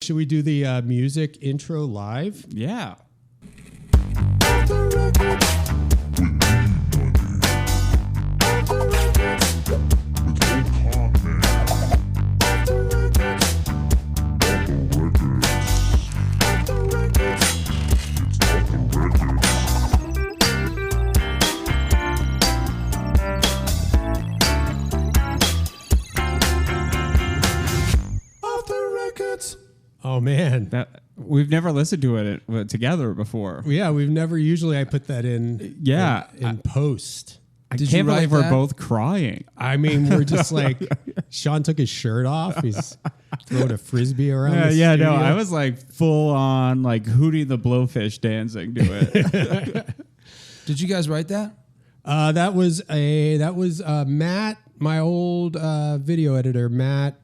Should we do the music intro live? Yeah. Oh man, We've never listened to it together before. Yeah, we've never. Usually, I put that in. Yeah, in post. I can't believe we're both crying. I mean, we're just like Sean took his shirt off. He's throwing a frisbee around. The studio. No, I was like full on like Hootie the Blowfish dancing to it. Did you guys write that? That was Matt, my old video editor, Matt.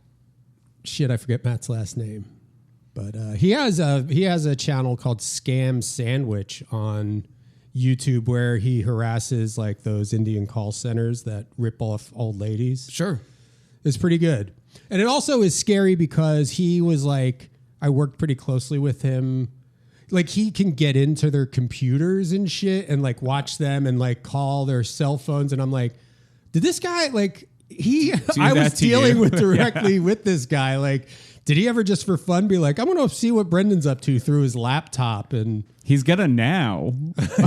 Shit, I forget Matt's last name. But he has a channel called Scam Sandwich on YouTube where he harasses like those Indian call centers that rip off old ladies. Sure. It's pretty good. And it also is scary because he was like, I worked pretty closely with him. Like he can get into their computers and shit and like watch them and like call their cell phones. And I'm like, did this guy like I was dealing with directly with this guy. Like, did he ever just for fun be like, I'm going to see what Brendan's up to through his laptop? And he's gonna now.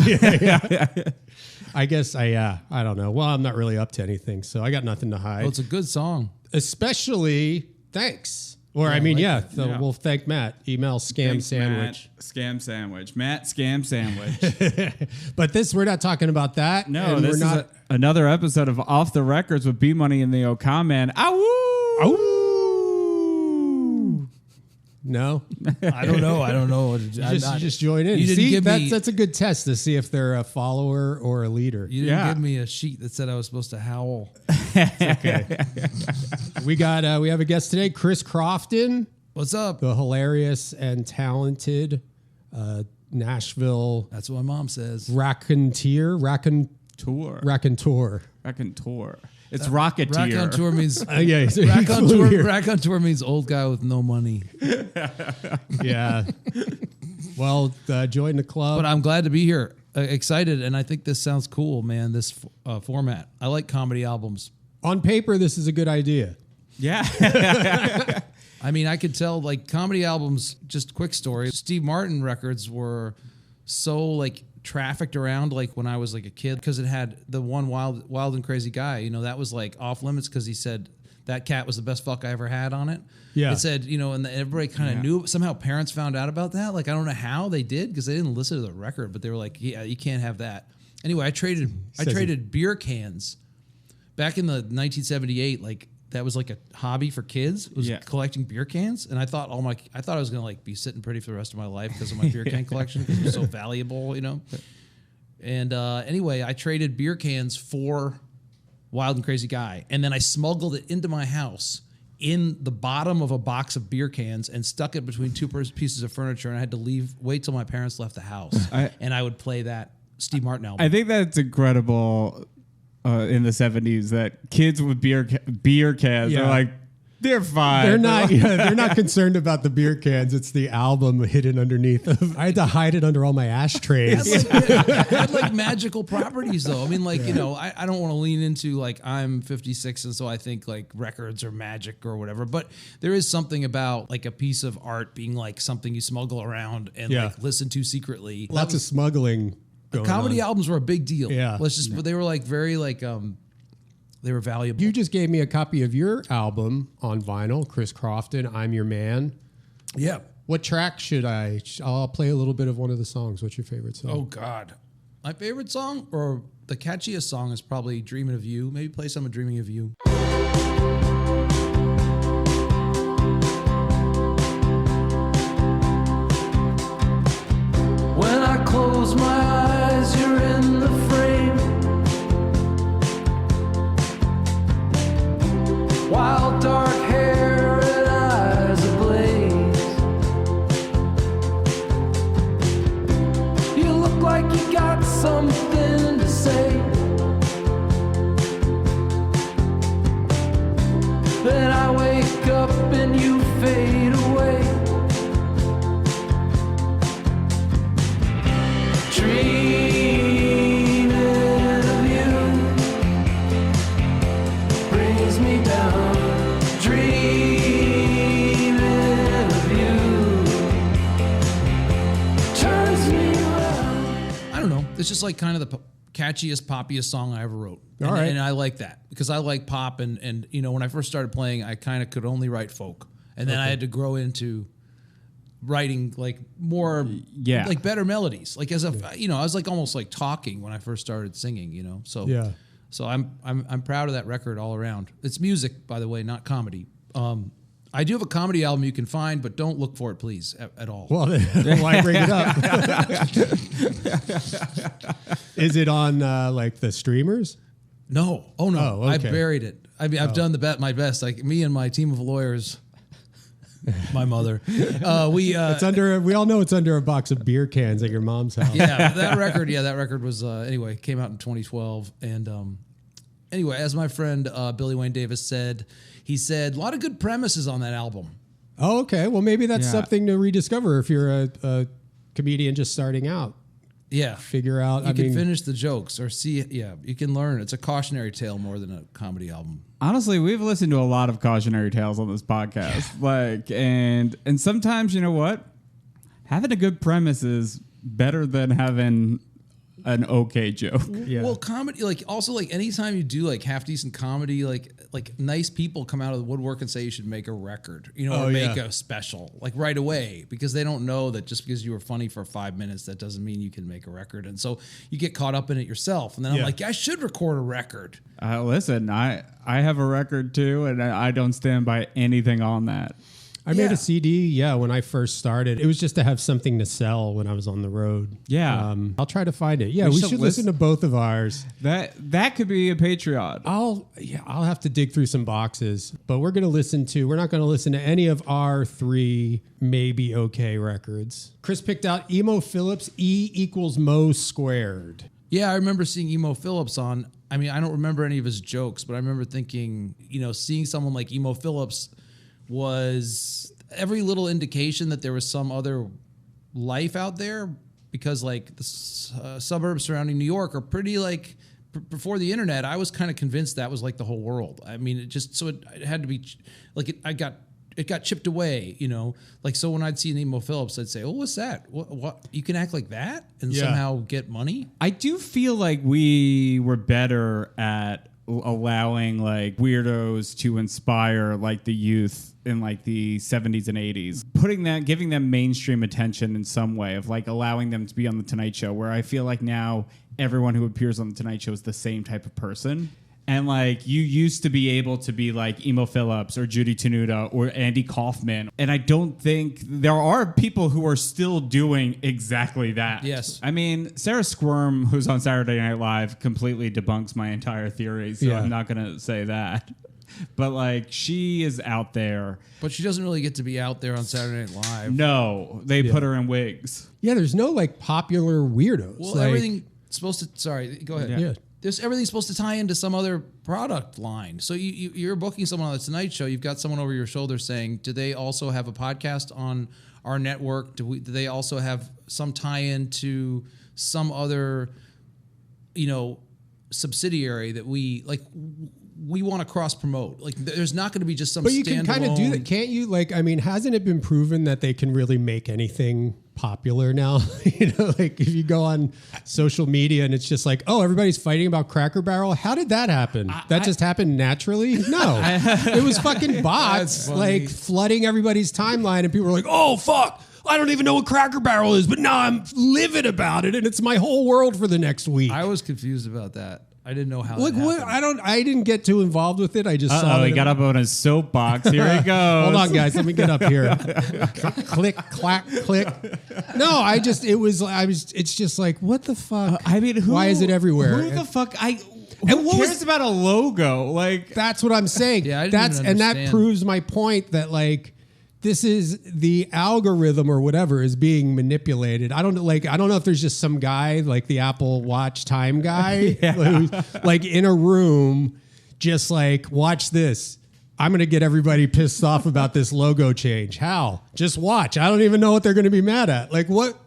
yeah. I guess I don't know. Well, I'm not really up to anything, so I got nothing to hide. Well, it's a good song. Especially thanks. Or I mean, we'll thank Matt. Email Scam Sandwich. Matt, Scam Sandwich. Matt Scam Sandwich. But we're not talking about that. No, this is another episode of Off the Records with B Money and the O'Con Man. Ow! Ow! No, I don't know. You just join in. You didn't give that's a good test to see if they're a follower or a leader. You didn't give me a sheet that said I was supposed to howl. Okay. we have a guest today, Chris Crofton. What's up? The hilarious and talented Nashville. That's what my mom says. Raconteur. It's Rocketeer. Raconteur means Raconteur means old guy with no money. Yeah. Well, join the club. But I'm glad to be here. Excited, and I think this sounds cool, man. This format. I like comedy albums. On paper, this is a good idea. Yeah. I mean, I could tell like comedy albums. Just quick story. Steve Martin records were so like trafficked around like when I was like a kid because it had the one wild and crazy guy, you know, that was like off limits because he said that cat was the best fuck I ever had on it. Yeah. It said, you know, and everybody kind of knew. Somehow parents found out about that. Like, I don't know how they did because they didn't listen to the record, but they were like, yeah, you can't have that. Anyway, I traded beer cans back in the 1978. Like that was like a hobby for kids. Was collecting beer cans, and I thought I was gonna like be sitting pretty for the rest of my life because of my beer can collection because it was so valuable, you know. And anyway, I traded beer cans for Wild and Crazy Guy, and then I smuggled it into my house in the bottom of a box of beer cans and stuck it between two pieces of furniture, and I had to wait till my parents left the house, and I would play that Steve Martin album. I think that's incredible. In the 70s, that kids with beer cans are like, they're fine. They're not concerned about the beer cans. It's the album hidden underneath. I had to hide it under all my ashtrays. It had like magical properties, though. I mean, like, you know, I don't want to lean into like I'm 56, and so I think like records are magic or whatever. But there is something about like a piece of art being like something you smuggle around and like listen to secretly. Lots of smuggling. Comedy albums were a big deal. Yeah. But they were like very like they were valuable. You just gave me a copy of your album on vinyl, Chris Crofton, I'm Your Man. Yeah. What track should I'll play a little bit of one of the songs. What's your favorite song? Oh God. My favorite song or the catchiest song is probably Dreaming of You. Maybe play some of Dreaming of You. When I close my eyes, you're in the frame. Wild dark hair and eyes ablaze. You look like you got something to say. It's just like kind of the catchiest, poppiest song I ever wrote. All right. And I like that because I like pop. And you know, when I first started playing, I kind of could only write folk. And then I had to grow into writing like more, like better melodies. Like as a, you know, I was like almost like talking when I first started singing, you know? So, so I'm proud of that record all around. It's music, by the way, not comedy. I do have a comedy album you can find, but don't look for it, please, at all. Well, why bring it up? Is it on like the streamers? No. Oh, no. Oh, okay. I buried it. I mean, I've done my best. Like me and my team of lawyers, my mother, it's under. We all know it's under a box of beer cans at your mom's house. Yeah, that record was anyway. Came out in 2012, and anyway, as my friend Billy Wayne Davis said, he said a lot of good premises on that album. Oh, okay. Well, maybe that's something to rediscover if you're a comedian just starting out. Yeah, figure out. You can finish the jokes or see. Yeah, you can learn. It's a cautionary tale more than a comedy album. Honestly, we've listened to a lot of cautionary tales on this podcast. Like, and sometimes, you know what? Having a good premise is better than having an okay joke. Yeah. Well, comedy, like also like anytime you do like half decent comedy, like nice people come out of the woodwork and say you should make a record, you know, or make a special like right away because they don't know that just because you were funny for 5 minutes, that doesn't mean you can make a record. And so you get caught up in it yourself. And then I'm like, I should record a record. Listen, I have a record too, and I don't stand by anything on that. I made a CD, when I first started. It was just to have something to sell when I was on the road. Yeah. I'll try to find it. Yeah, we should listen to both of ours. That could be a Patreon. I'll have to dig through some boxes. But we're not going to listen to any of our 3 maybe okay records. Chris picked out Emo Philips, E equals MO². Yeah, I remember seeing Emo Philips on. I mean, I don't remember any of his jokes, but I remember thinking, you know, seeing someone like Emo Philips was every little indication that there was some other life out there because like the suburbs surrounding New York are pretty like before the internet. I was kind of convinced that was like the whole world. I mean, it had to be like it got chipped away, you know, like, so when I'd see an Emo Philips, I'd say, oh, what's that? What you can act like that and somehow get money. I do feel like we were better at allowing like weirdos to inspire like the youth in like the 70s and 80s, giving them mainstream attention in some way of like allowing them to be on the Tonight Show, where I feel like now everyone who appears on the Tonight Show is the same type of person. And like you used to be able to be like Emo Philips or Judy Tenuta or Andy Kaufman. And I don't think there are people who are still doing exactly that. Yes. I mean, Sarah Squirm, who's on Saturday Night Live, completely debunks my entire theory. So I'm not going to say that. But like she is out there. But she doesn't really get to be out there on Saturday Night Live. No, they put her in wigs. Yeah, there's no like popular weirdos. Well, like, everything supposed to. Sorry, go ahead. Yeah. Everything's supposed to tie into some other product line. So you're booking someone on the Tonight Show. You've got someone over your shoulder saying, do they also have a podcast on our network? Do they also have some tie-in to some other, you know, subsidiary that we want to cross promote? Like there's not going to be just some. But you can kind of do that, can't you? Like, I mean, hasn't it been proven that they can really make anything popular now? You know, like if you go on social media and it's just like, oh, everybody's fighting about Cracker Barrel. How did that happen? That just happened naturally? No, it was fucking bots like flooding everybody's timeline, and people were like, oh fuck, I don't even know what Cracker Barrel is, but now I'm livid about it, and it's my whole world for the next week. I was confused about that. I didn't know how. Like what? I didn't get too involved with it. I just saw. Oh, he got up on his soapbox. Here he goes. Hold on, guys. Let me get up here. Click, clack, click. No, it's just like, what the fuck? I mean, why is it everywhere? Who the fuck? Who cares about a logo? Like that's what I'm saying. Yeah, I didn't even understand. That proves my point that like. This is the algorithm or whatever is being manipulated. I don't know if there's just some guy like the Apple Watch time guy who's like in a room, just like, watch this. I'm going to get everybody pissed off about this logo change. How? Just watch. I don't even know what they're going to be mad at. Like what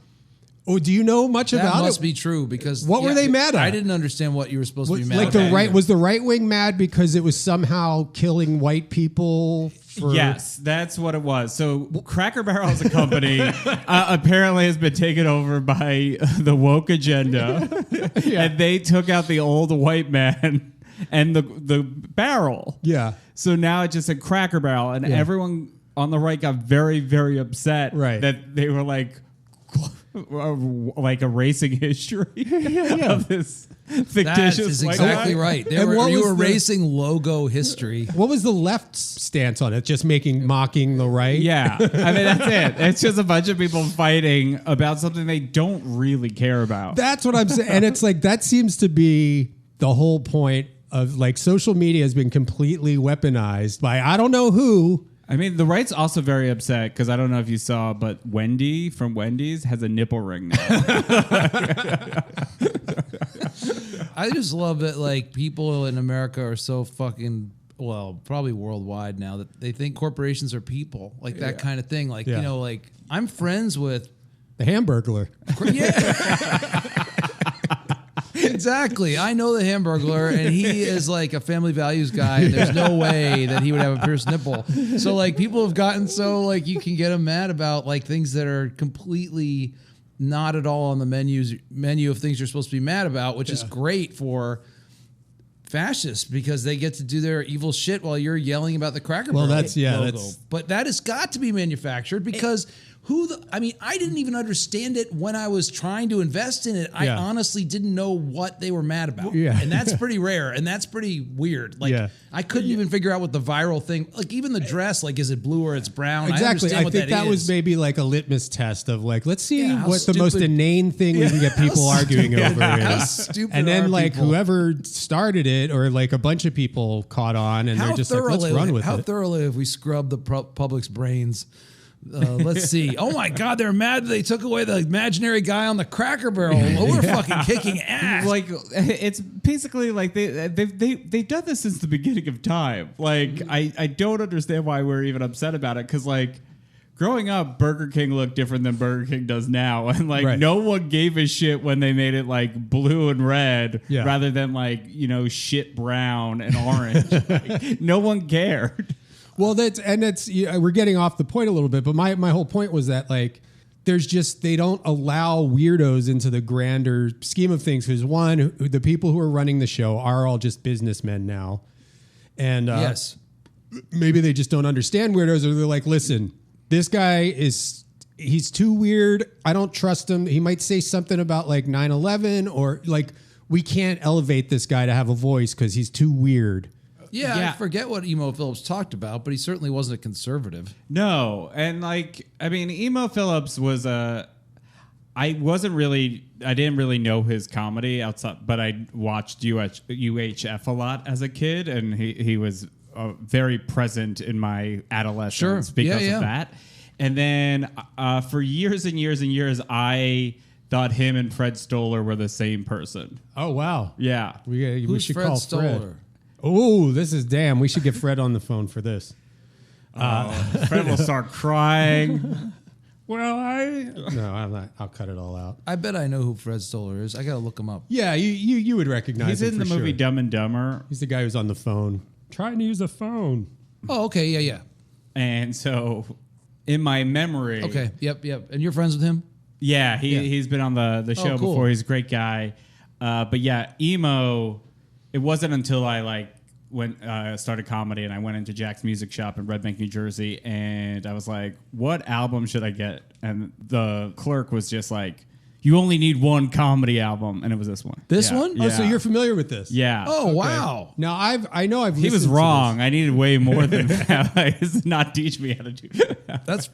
Oh, do you know much That about must it? be true because What were they mad at? I didn't understand what you were supposed to be mad Like at. was the right wing mad because it was somehow killing white people? Yes, that's what it was. So Cracker Barrel as a company apparently has been taken over by the woke agenda, and they took out the old white man and the barrel. Yeah. So now it's just a Cracker Barrel, and everyone on the right got very, very upset that they were like erasing history of this fictitious. That is exactly right. You were erasing logo history. What was the left's stance on it? Just mocking the right? Yeah, I mean that's it. It's just a bunch of people fighting about something they don't really care about. That's what I'm saying. And it's like that seems to be the whole point of like social media has been completely weaponized by I don't know who. I mean, the right's also very upset because I don't know if you saw, but Wendy from Wendy's has a nipple ring now. I just love that like people in America are so fucking probably worldwide now that they think corporations are people, like that kind of thing. Like you know, like I'm friends with the Hamburglar. Yeah. Exactly. I know the Hamburglar, and he is like a family values guy, and there's no way that he would have a pierced nipple. So, like, people have gotten so, like, you can get them mad about, like, things that are completely not at all on the menu of things you're supposed to be mad about, which is great for fascists because they get to do their evil shit while you're yelling about the Cracker Barrel logo. But that has got to be manufactured because... I didn't even understand it when I was trying to invest in it. I honestly didn't know what they were mad about. Yeah. And that's pretty rare. And that's pretty weird. Like, I couldn't even figure out what the viral thing, like even the dress, like, is it blue or it's brown? Exactly. I think that was maybe like a litmus test of like, let's see what the most inane thing we can get people arguing over is. How stupid and then like people? whoever started it or like a bunch of people caught on and they're just like, let's run with it. How thoroughly have we scrubbed the public's brains? Let's see. Oh my God, they're mad that they took away the imaginary guy on the Cracker Barrel. Well, we're fucking kicking ass. Like it's basically like they've done this since the beginning of time. Like I don't understand why we're even upset about it because like growing up, Burger King looked different than Burger King does now, and like no one gave a shit when they made it like blue and red rather than like shit brown and orange. Like, no one cared. Well, we're getting off the point a little bit, but my whole point was that like they don't allow weirdos into the grander scheme of things because one, the people who are running the show are all just businessmen now, and maybe they just don't understand weirdos, or they're like, listen, this guy he's too weird. I don't trust him. He might say something about like 9/11 or like we can't elevate this guy to have a voice because he's too weird. Yeah, I forget what Emo Philips talked about, but he certainly wasn't a conservative. No, and like, I mean, Emo Philips was I didn't really know his comedy outside, but I watched UHF a lot as a kid, and he was very present in my adolescence because of that. And then for years and years and years, I thought him and Fred Stoller were the same person. Oh, wow. Yeah. We should Fred call Stoller? Fred. Oh, we should get Fred on the phone for this. Fred will start crying. No, I'm not. I'll cut it all out. I bet I know who Fred Stoller is. I got to look him up. Yeah, you would recognize him. He's in the movie Dumb and Dumber. He's the guy who's on the phone. Trying to use a phone. Oh, okay. Yeah. And so in my memory. Okay. Yep. And you're friends with him? Yeah, he's been on the show before. He's a great guy. But yeah, Emo, it wasn't until I started comedy and I went into Jack's Music Shop in Red Bank, New Jersey, and I was like, what album should I get? And the clerk was just like, you only need one comedy album, and it was this one. This one? Oh, so you're familiar with this? Yeah. Oh, okay. Wow. Now I know I've. He was wrong. I needed way more than that. He does not teach me how to do that. That's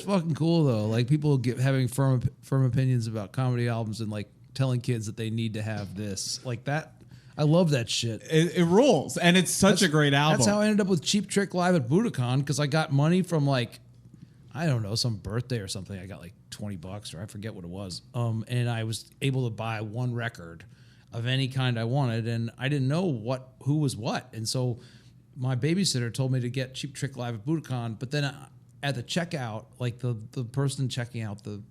fucking cool though. Like people having firm opinions about comedy albums and like telling kids that they need to have this like that. I love that shit. It rules, and it's such a great album. That's how I ended up with Cheap Trick live at Budokan because I got money from like, I don't know, some birthday or something. I got like $20 or I forget what it was. And I was able to buy one record of any kind I wanted, and I didn't know who was what. And so my babysitter told me to get Cheap Trick live at Budokan, but then at the checkout, like the person checking out the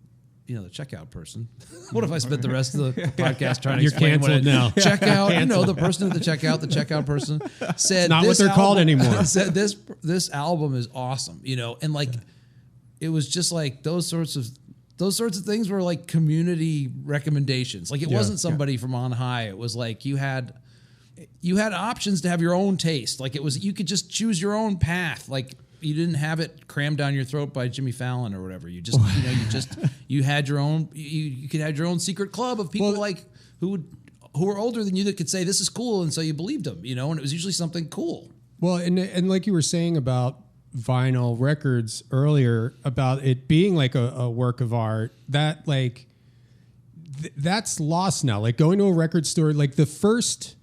the checkout person. What if I spent the rest of the podcast trying to You're explain what canceled now. Checkout, the person at the checkout person said It's not what they're called anymore. Said this album is awesome, and like it was just like those sorts of things were like community recommendations. Like it wasn't somebody from on high. It was like you had options to have your own taste. Like you could just choose your own path. Like you didn't have it crammed down your throat by Jimmy Fallon or whatever. You just, you had your own. You could have your own secret club of people who were older than you that could say this is cool, and so you believed them. And it was usually something cool. Well, and like you were saying about vinyl records earlier, about it being like a work of art, that like that's lost now. Like going to a record store, like the first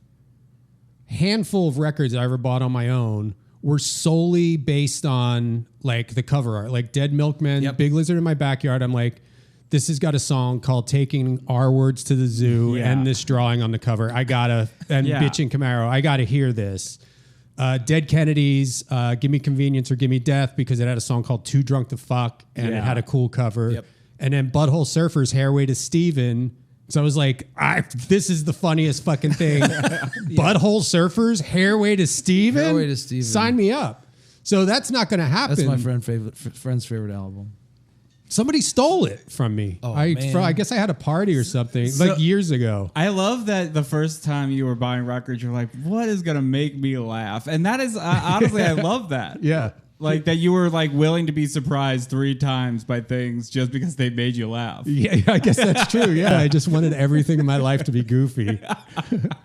handful of records I ever bought on my own were solely based on like the cover art, like Dead Milkmen, Big Lizard in My Backyard. I'm like, this has got a song called Taking Our Words to the Zoo and this drawing on the cover. Bitchin' Camaro. I gotta hear this. Dead Kennedys, Give Me Convenience or Give Me Death, because it had a song called Too Drunk to Fuck and it had a cool cover. Yep. And then Butthole Surfers, Hairway to Steven. So I was like, this is the funniest fucking thing. Butthole Surfers, Hairway to Steven? Hairway to Steven. Sign me up. So that's not going to happen. That's my friend's favorite album. Somebody stole it from me. Oh, I man. guess I had a party or something, like years ago. I love that the first time you were buying records, you're like, what is going to make me laugh? And that is, honestly, I love that. Yeah. Like that you were like willing to be surprised 3 times by things just because they made you laugh. Yeah, I guess that's true. Yeah, I just wanted everything in my life to be goofy.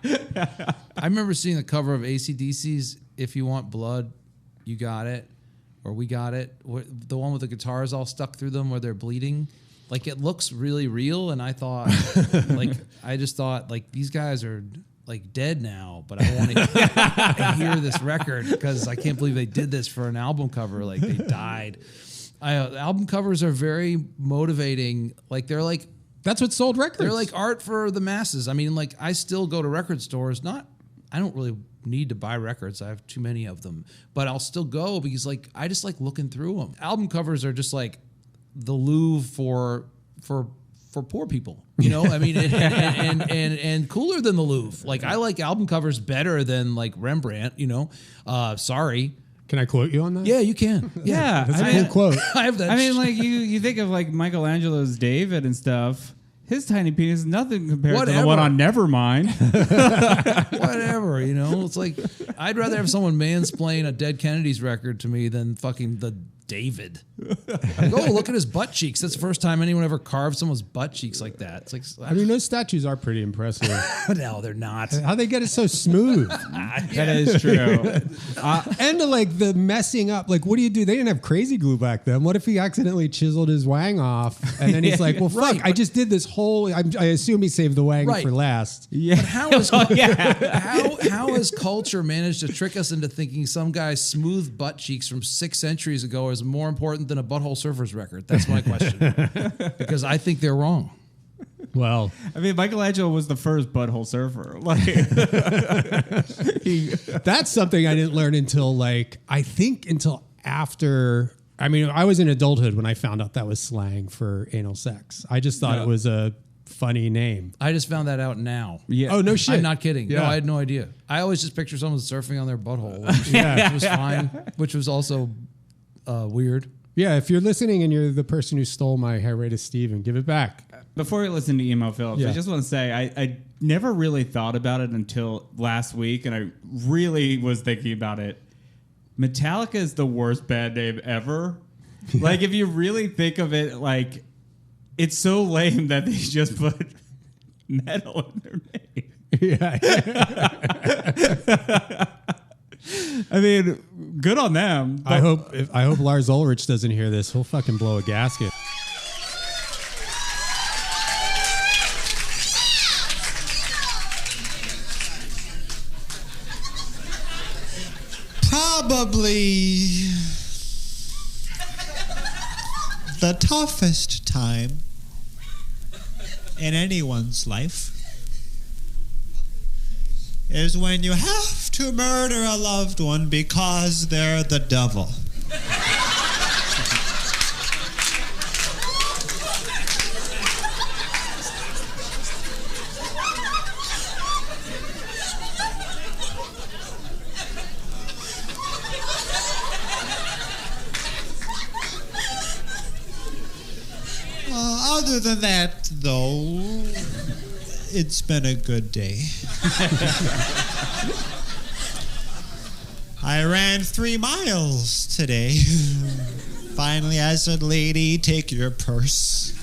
I remember seeing the cover of AC/DC's If You Want Blood, You Got It, or We Got It. The one with the guitars all stuck through them where they're bleeding. Like it looks really real, and I thought, I just thought like these guys are like dead now, but I want to hear this record because I can't believe they did this for an album cover. Like they died. Album covers are very motivating. Like they're like, That's what sold records. they're like art for the masses. I mean, like I still go to record stores. I don't really need to buy records. I have too many of them, but I'll still go because like I just like looking through them. Album covers are just like the Louvre for poor people, I mean, and cooler than the Louvre. Like I like album covers better than like Rembrandt, sorry. Can I quote you on that? Yeah, you can. Yeah. That's a cool quote. I have that. I mean, like you think of like Michelangelo's David and stuff. His tiny penis is nothing compared to the one on Nevermind. Whatever, It's like I'd rather have someone mansplain a Dead Kennedys record to me than fucking the David. Like, oh, look at his butt cheeks. That's the first time anyone ever carved someone's butt cheeks like that. It's like, I mean, those statues are pretty impressive. No, they're not. How they get it so smooth? That is true. And like the messing up. Like, what do you do? They didn't have crazy glue back then. What if he accidentally chiseled his wang off? And then he's like, well, fuck, I just did this whole... I assume he saved the wang for last. Yeah. But how has culture managed to trick us into thinking some guy's smooth butt cheeks from 6 centuries ago is more important than a Butthole Surfers record? That's my question. Because I think they're wrong. Well, I mean, Michelangelo was the first butthole surfer. Like, that's something I didn't learn until until after. I mean, I was in adulthood when I found out that was slang for anal sex. I just thought it was a funny name. I just found that out now. Yeah. Oh, no shit. I'm not kidding. Yeah. No, I had no idea. I always just picture someone surfing on their butthole, which was fine, which was also weird. Yeah, if you're listening and you're the person who stole my Hairway to Steven, give it back. Before we listen to Emo Philips, I just want to say I never really thought about it until last week, and I really was thinking about it. Metallica is the worst band name ever. Like, if you really think of it, like, it's so lame that they just put metal in their name. Yeah. I mean, good on them. I hope Lars Ulrich doesn't hear this. He'll fucking blow a gasket. Probably the toughest time in anyone's life is when you have to murder a loved one because they're the devil. Other than that, though, it's been a good day. I ran 3 miles today. Finally, I said, lady, take your purse.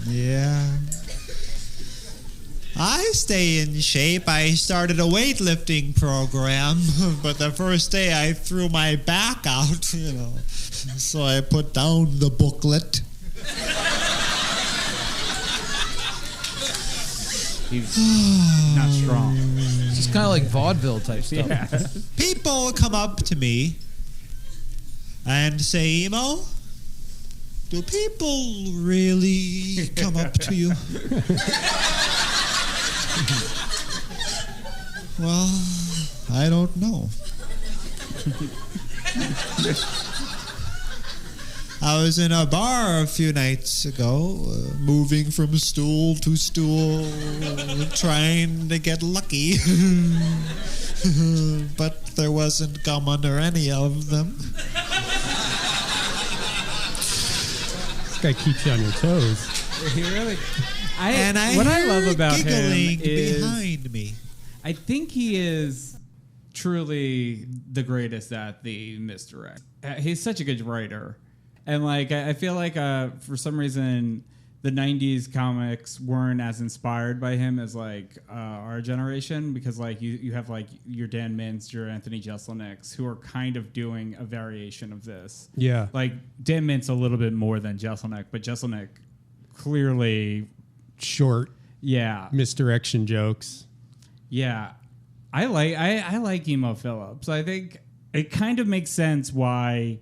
Yeah. I stay in shape. I started a weightlifting program, but the first day I threw my back out, so I put down the booklet. He's not strong. It's just kind of like vaudeville type stuff. Yeah. People come up to me and say, Emo, do people really come up to you? Well, I don't know. I was in a bar a few nights ago, moving from stool to stool, trying to get lucky. But there wasn't gum under any of them. This guy keeps you on your toes. He really. What I love about him is behind me. I think he is truly the greatest at the misdirect. He's such a good writer. And I feel like for some reason the 90s comics weren't as inspired by him as our generation, because you have your Dan Mintz, your Anthony Jeselnik's, who are kind of doing a variation of this. Yeah. Dan Mintz a little bit more than Jeselnik, but Jeselnik clearly Short misdirection jokes. Yeah. I like Emo Philips. I think it kind of makes sense why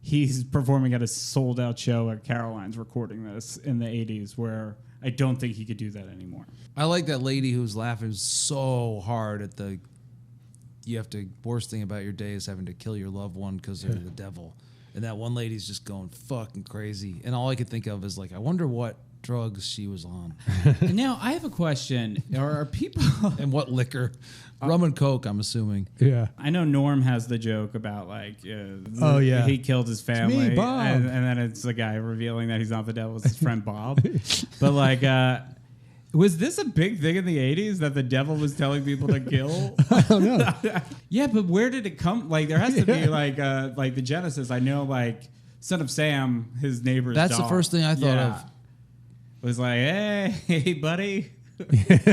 he's performing at a sold-out show at Caroline's recording this in the 80s, where I don't think he could do that anymore. I like that lady who's laughing so hard at worst thing about your day is having to kill your loved one because they're the devil. And that one lady's just going fucking crazy. And all I could think of is I wonder what drugs she was on. Now, I have a question. Are people... And what liquor? Rum and Coke, I'm assuming. Yeah. I know Norm has the joke about he killed his family, me, Bob. and then it's the guy revealing that he's not the devil, it's his friend Bob. But was this a big thing in the 80s that the devil was telling people to kill? I don't know. Yeah, but where did it come? There has to be the Genesis. I know Son of Sam, his neighbor's That's dog. the first thing I thought of. Was hey buddy.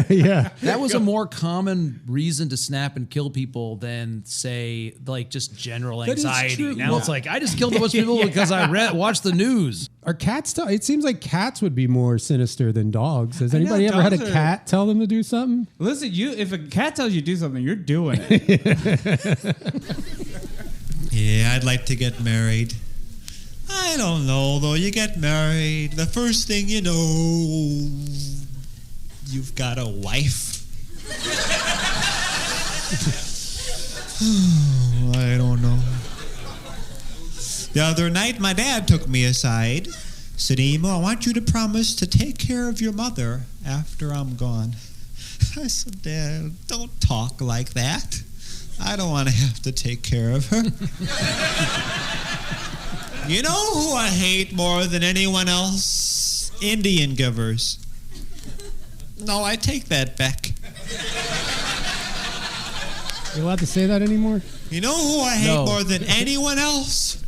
Yeah. That was a more common reason to snap and kill people than, say, just general anxiety. true. Now it's I just killed a bunch of people because I watched the news. Are cats? It seems like cats would be more sinister than dogs. Has anybody ever had a dogs cat tell them to do something? Listen, if a cat tells you to do something, you're doing it. Yeah, I'd like to get married. I don't know, though. You get married, the first thing you know, you've got a wife. I don't know. The other night, my dad took me aside, said, Emo, I want you to promise to take care of your mother after I'm gone. I said, Dad, don't talk like that. I don't want to have to take care of her. You know who I hate more than anyone else? Indian givers. No, I take that back. You allowed to say that anymore? You know who I hate more than anyone else?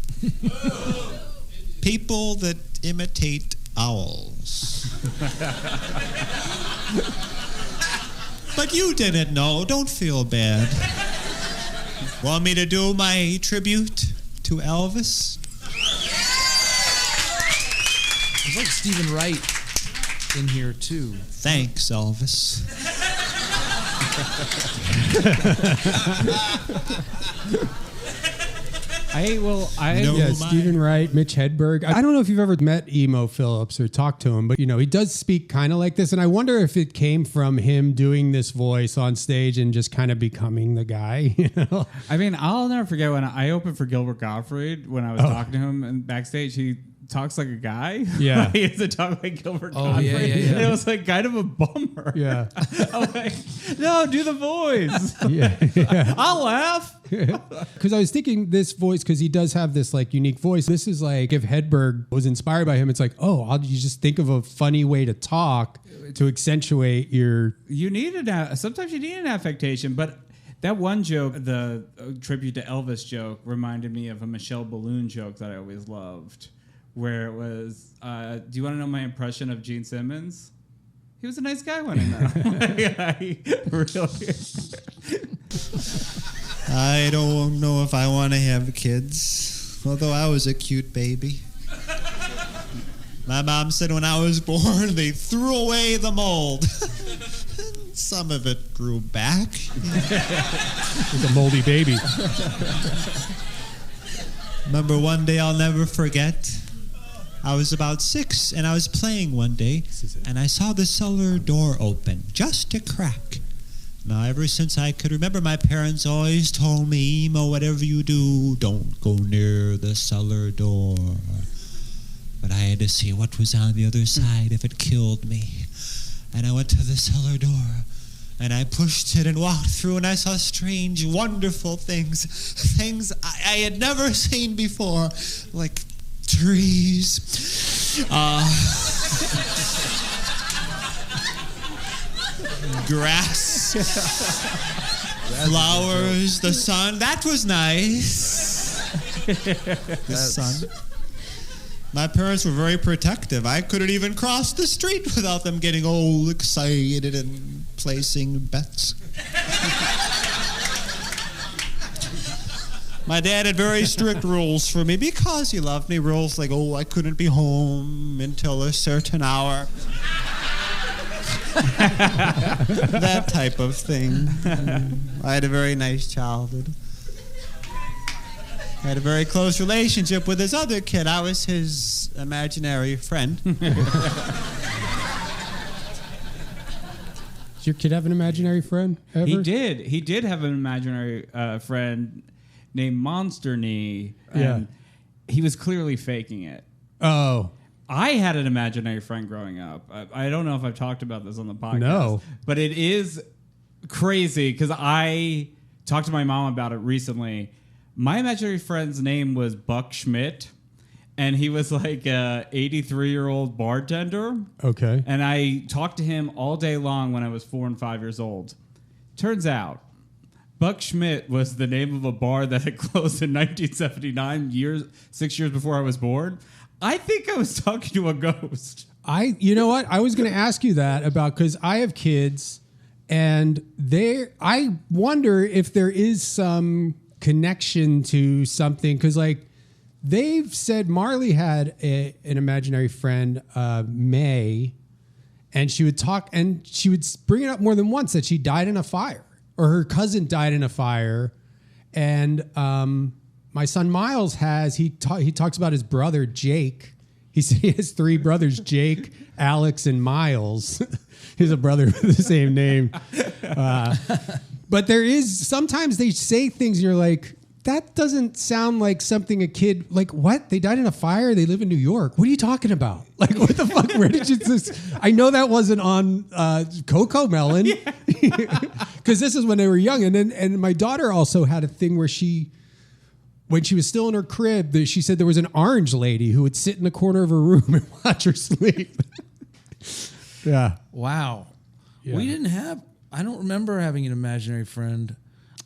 People that imitate owls. But you didn't know. Don't feel bad. Want me to do my tribute to Elvis? There's Stephen Wright in here, too. Thanks, Elvis. Stephen Wright, Mitch Hedberg. I don't know if you've ever met Emo Philips or talked to him, but he does speak kind of like this, and I wonder if it came from him doing this voice on stage and just kind of becoming the guy. I mean, I'll never forget when I opened for Gilbert Gottfried when I was talking to him and backstage. talks like a guy. Yeah. He doesn't talk like Gilbert Oh, Gottfried. yeah, yeah, yeah. And it was like kind of a bummer. Yeah. I'm like, no, do the voice. Yeah. I'll laugh. Because I was thinking this voice, because he does have this like unique voice. This is like if Hedberg was inspired by him, it's like, you just think of a funny way to talk to accentuate your. You need sometimes you need an affectation, but that one joke, the tribute to Elvis joke, reminded me of a Michelle Balloon joke that I always loved, where it was, do you want to know my impression of Gene Simmons? He was a nice guy when I met him. Really. I don't know if I want to have kids, although I was a cute baby. My mom said when I was born, they threw away the mold. Some of it grew back. Like a moldy baby. Remember one day I'll never forget. I was about 6 and I was playing one day and I saw the cellar door open, just a crack. Now ever since I could remember, my parents always told me, Emo, whatever you do, don't go near the cellar door. But I had to see what was on the other side if it killed me. And I went to the cellar door and I pushed it and walked through and I saw strange, wonderful things I had never seen before, like trees, grass, flowers, the sun. That was nice. The sun. My parents were very protective. I couldn't even cross the street without them getting all excited and placing bets. My dad had very strict rules for me because he loved me. Rules like, I couldn't be home until a certain hour. That type of thing. I had a very nice childhood. I had a very close relationship with this other kid. I was his imaginary friend. Does your kid have an imaginary friend ever? He did have an imaginary friend named Monster Knee. And he was clearly faking it. Oh. I had an imaginary friend growing up. I don't know if I've talked about this on the podcast. No. But it is crazy because I talked to my mom about it recently. My imaginary friend's name was Buck Schmidt, and he was like a 83-year-old bartender. Okay. And I talked to him all day long when I was 4 and 5 years old. Turns out, Buck Schmidt was the name of a bar that had closed in 1979, 6 years before I was born. I think I was talking to a ghost. You know what? I was going to ask you that about, because I have kids, and I wonder if there is some connection to something, because like they've said Marley had an imaginary friend, May, and she would talk and she would bring it up more than once that she died in a fire, or her cousin died in a fire. And my son Miles he talks about his brother Jake. He said he has 3 brothers, Jake, Alex, and Miles. He's a brother with the same name. But there is, sometimes they say things and you're like, that doesn't sound like something a kid, like, what? They died in a fire? They live in New York. What are you talking about? Like, what the fuck? Where did you this? I know that wasn't on Coco Melon. Because this is when they were young. And my daughter also had a thing where when she was still in her crib, she said there was an orange lady who would sit in the corner of her room and watch her sleep. Yeah. Wow. Yeah. I don't remember having an imaginary friend.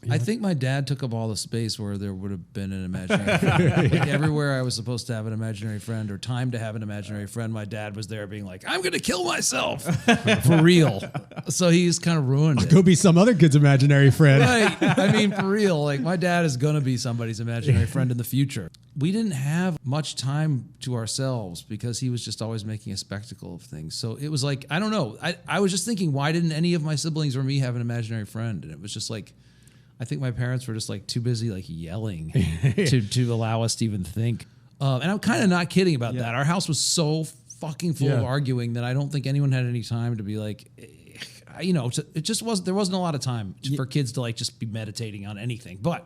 Yeah. I think my dad took up all the space where there would have been an imaginary friend. Like everywhere I was supposed to have an imaginary friend or time to have an imaginary friend, my dad was there being like, I'm going to kill myself for real. So he's kind of ruined it. Go be some other kid's imaginary friend. Right. I mean, for real, like my dad is going to be somebody's imaginary friend in the future. We didn't have much time to ourselves because he was just always making a spectacle of things. So it was like, I don't know. I was just thinking, why didn't any of my siblings or me have an imaginary friend? And it was just like, I think my parents were just like too busy like yelling to allow us to even think. And I'm kind of not kidding about that. Our house was so fucking full of arguing that I don't think anyone had any time to be like, it just wasn't, there wasn't a lot of time for kids to like just be meditating on anything. But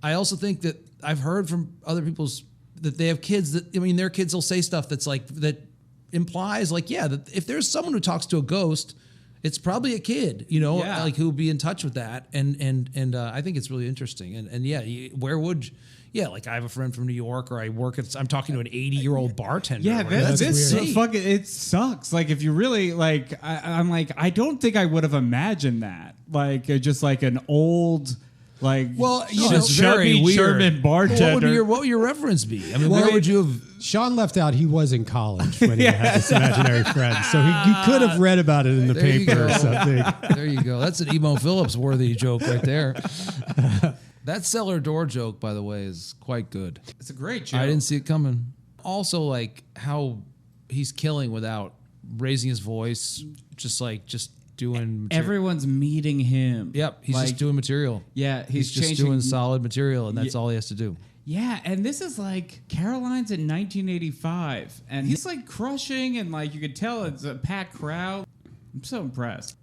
I also think that I've heard from other people's that they have kids that, I mean, their kids will say stuff that's like, that implies like, yeah, that if there's someone who talks to a ghost, it's probably a kid, you know, Yeah. like who'll be in touch with that. And I think it's really interesting. And yeah, where would, yeah, like I have a friend from New York, or I'm talking to an 80-year-old bartender. Yeah, this fucking, it sucks. Like if you really like, I'm like, I don't think I would have imagined that. Like just like an old, like, well, you know, just very chubby weird. German bartender. What would your reference be? I mean, where would you have? Sean left out he was in college when he had this imaginary friend, so he could have read about it in the There you paper or go. something. There you go. That's an Emo Philips worthy joke right there. That cellar door joke, by the way, is quite good. It's a great joke. I didn't see it coming. Also, like how he's killing without raising his voice, just doing material. Everyone's meeting him. Yep, he's like, just doing material. Yeah, He's just changing, doing solid material, and that's all he has to do. Yeah, and this is like Caroline's in 1985, and he's like crushing, and like you could tell it's a packed crowd. I'm so impressed.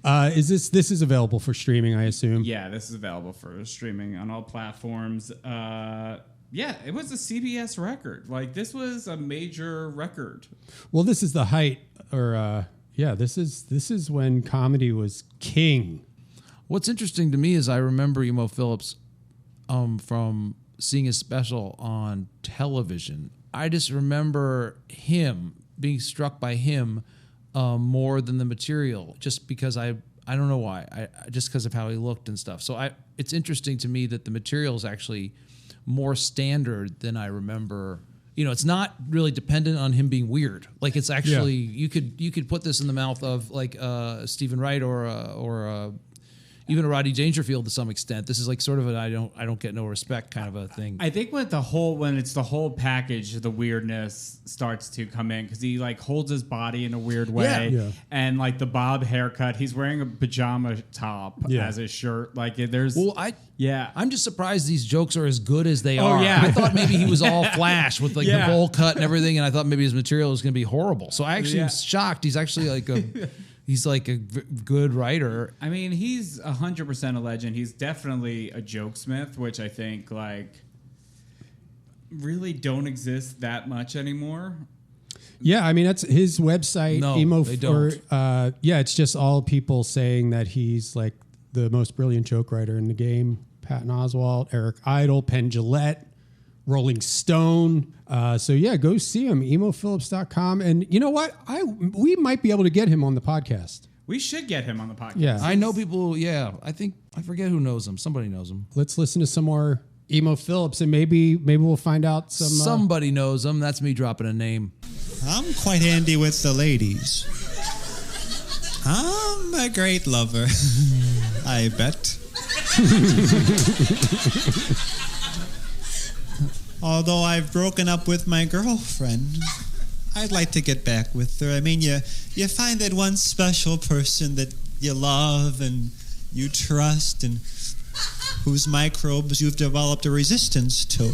This is available for streaming, I assume? Yeah, this is available for streaming on all platforms. Yeah, it was a CBS record. Like this was a major record. Well, this is the height, or this is when comedy was king. What's interesting to me is I remember Emo Philips from seeing his special on television. I just remember him being struck by him more than the material, just because I don't know why. Just because of how he looked and stuff. So it's interesting to me that the material is actually more standard than I remember. You know, it's not really dependent on him being weird. Like it's actually you could put this in the mouth of like Stephen Wright or even a Rodney Dangerfield to some extent. This is like sort of an I don't get no respect kind of a thing. I think when it's the whole package, the weirdness starts to come in because he like holds his body in a weird way, Yeah. and like the bob haircut. He's wearing a pajama top as his shirt. Like there's I'm just surprised these jokes are as good as they Oh, are. yeah. I thought maybe he was all flash with like the bowl cut and everything, and I thought maybe his material was going to be horrible. So I actually am shocked. He's actually like he's like a good writer. I mean, he's 100% a legend. He's definitely a jokesmith, which I think like really don't exist that much anymore. Yeah, I mean that's his website. No, they don't. It's just all people saying that he's like the most brilliant joke writer in the game. Patton Oswalt, Eric Idle, Penn Jillette, Rolling Stone. Go see him, emophilips.com. And you know what? We might be able to get him on the podcast. We should get him on the podcast. Yeah. I know people. Yeah, I forget who knows him. Somebody knows him. Let's listen to some more Emo Philips, and maybe we'll find out some. Somebody knows him. That's me dropping a name. I'm quite handy with the ladies. I'm a great lover. I bet. Although I've broken up with my girlfriend, I'd like to get back with her. I mean, you find that one special person that you love and you trust and whose microbes you've developed a resistance to.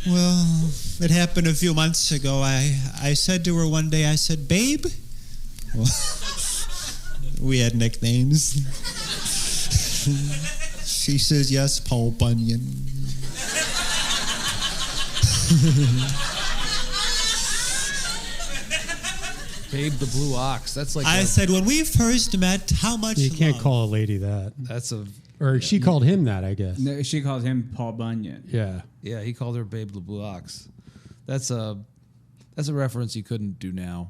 Well, it happened a few months ago. I said to her one day, I said, "Babe?" Well, we had nicknames. She says, "Yes, Paul Bunyan." Babe the Blue Ox. That's like I said, when we first met, how much You can't love? call a lady that. that's a Or she called him that, I guess. No, she called him Paul Bunyan. Yeah. yeah. He called her Babe the Blue Ox. That's a reference you couldn't do now.